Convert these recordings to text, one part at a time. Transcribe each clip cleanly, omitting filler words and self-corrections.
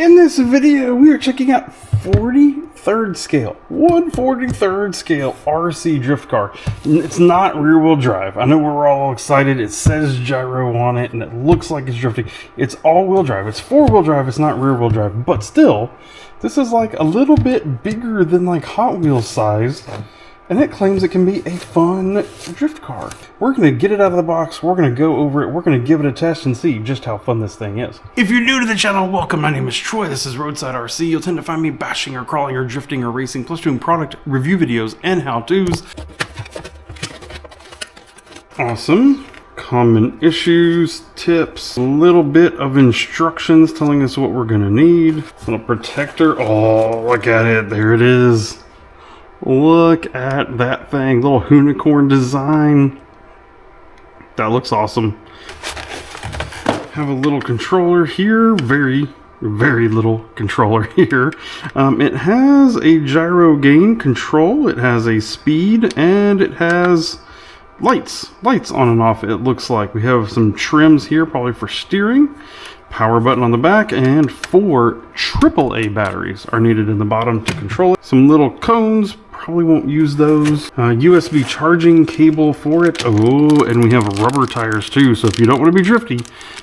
In this video, we are checking out 43rd scale, 1/43rd scale RC drift car. It's not rear wheel drive. I know we're all excited. It says gyro on it and it looks like it's drifting. It's all wheel drive. It's 4-wheel drive. It's not rear wheel drive, but still, this is like a little bit bigger than like Hot Wheels size. And it claims it can be a fun drift car. We're going to get it out of the box, we're going to go over it, we're going to give it a test and see just how fun this thing is. If you're new to the channel, welcome. My name is Troy, this is Roadside RC. You'll tend to find me bashing or crawling or drifting or racing, plus doing product review videos and how-tos. Awesome. Common issues, tips, a little bit of instructions telling us what we're going to need. Little protector. Oh, look at it. There it is. Look at that thing, little unicorn design. That looks awesome. Have a little controller here, very little controller here. It has a gyro gain control, it has a speed, and it has lights on and off. It looks like we have some trims here, probably for steering. Power button on the back, and 4 AAA batteries are needed in the bottom to control it. Some little cones, probably won't use those. USB charging cable for it. Oh, and we have rubber tires too, so if you don't want to be drifty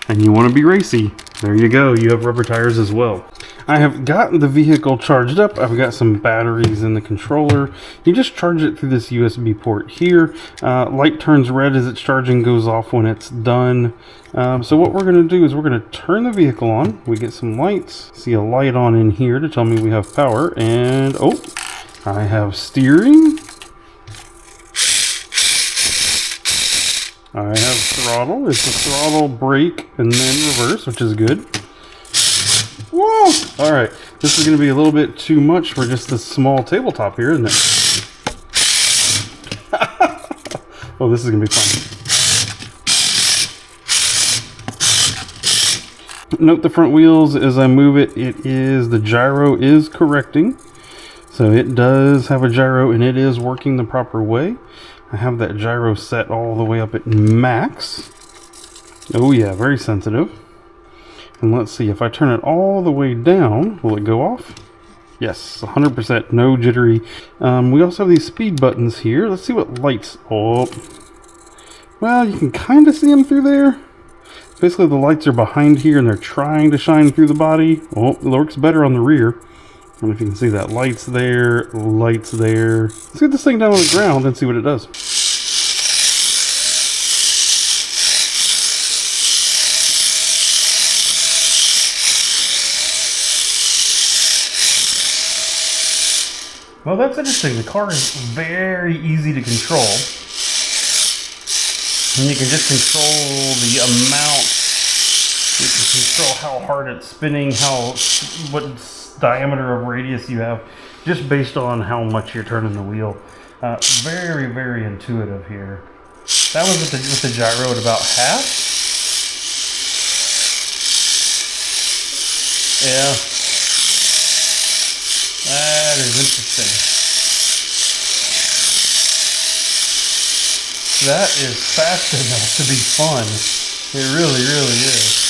and you want to be racy, there you go, you have rubber tires as well. I have gotten the vehicle charged up. I've got some batteries in the controller. You just charge it through this USB port here. Light turns red as it's charging, goes off when it's done. So what we're going to do is we're going to turn the vehicle on. We get some lights. See a light on in here to tell me we have power. And oh, I have steering. I have throttle. It's a throttle, brake, and then reverse, which is good. Whoa! Alright, this is going to be a little bit too much for just this small tabletop here, isn't it? Oh, this is going to be fun. Note the front wheels as I move it. The gyro is correcting. So it does have a gyro and it is working the proper way. I have that gyro set all the way up at max. Oh yeah, very sensitive. And let's see, if I turn it all the way down, will it go off? Yes, 100%, no jittery. We also have these speed buttons here. Let's see what lights. Oh, well, you can kind of see them through there. Basically, the lights are behind here and they're trying to shine through the body. Oh, it works better on the rear. I don't know if you can see that. Lights there, lights there. Let's get this thing down on the ground and see what it does. Well, that's interesting. The car is very easy to control. And you can just control the amount. You can control how hard it's spinning, what diameter of radius you have, just based on how much you're turning the wheel. Very intuitive here. That was with the gyro at about half. Yeah. That is interesting. That is fast enough to be fun. It really is.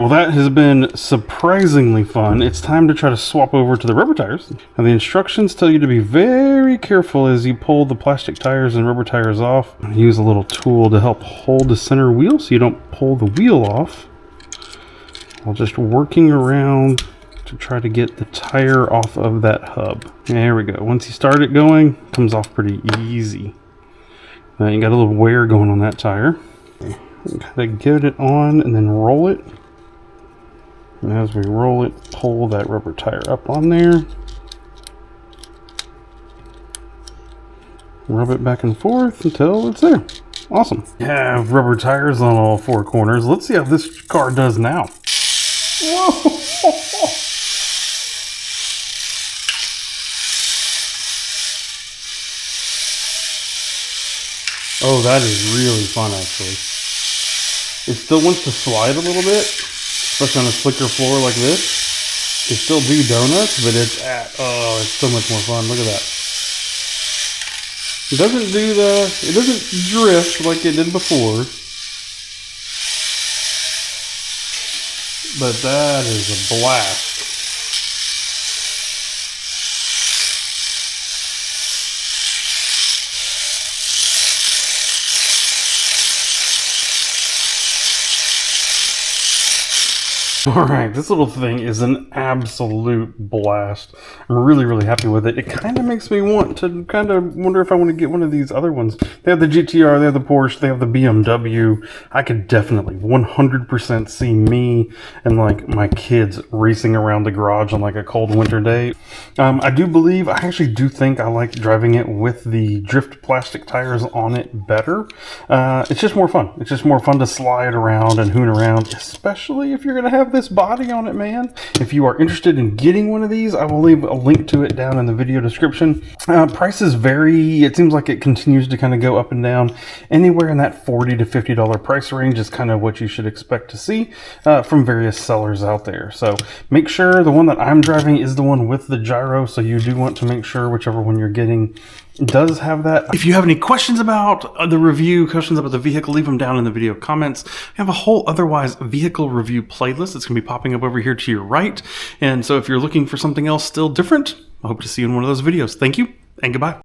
Well, that has been surprisingly fun. It's time to try to swap over to the rubber tires. Now, the instructions tell you to be very careful as you pull the plastic tires and rubber tires off. Use a little tool to help hold the center wheel so you don't pull the wheel off, while just working around to try to get the tire off of that hub. There we go. Once you start it going, it comes off pretty easy. Now you got a little wear going on that tire. Gotta get it on and then roll it. And as we roll it, pull that rubber tire up on there. Rub it back and forth until it's there. Awesome. Have rubber tires on all four corners. Let's see how this car does now. Whoa! Oh, that is really fun, actually. It still wants to slide a little bit, especially on a slicker floor like this. It still do donuts, but it's so much more fun. Look at that. It doesn't drift like it did before. But that is a blast. Alright, this little thing is an absolute blast. I'm really, really happy with it. It kind of makes me want to wonder if I want to get one of these other ones. They have the GTR, they have the Porsche, they have the BMW. I could definitely 100% see me and like my kids racing around the garage on like a cold winter day. I actually do think I like driving it with the drift plastic tires on it better. It's just more fun. It's just more fun to slide around and hoon around, especially if you're going to have this body on it, man. If you are interested in getting one of these, I will leave a link to it down in the video description. Prices vary. It seems like it continues to kind of go up and down. Anywhere in that $40 to $50 price range is kind of what you should expect to see from various sellers out there. So make sure the one that I'm driving is the one with the gyro, so you do want to make sure whichever one you're getting does have that. If you have any questions about the review, questions about the vehicle, leave them down in the video comments. We have a whole otherwise vehicle review playlist that's going to be popping up over here to your right. And so if you're looking for something else still different, I hope to see you in one of those videos. Thank you and goodbye.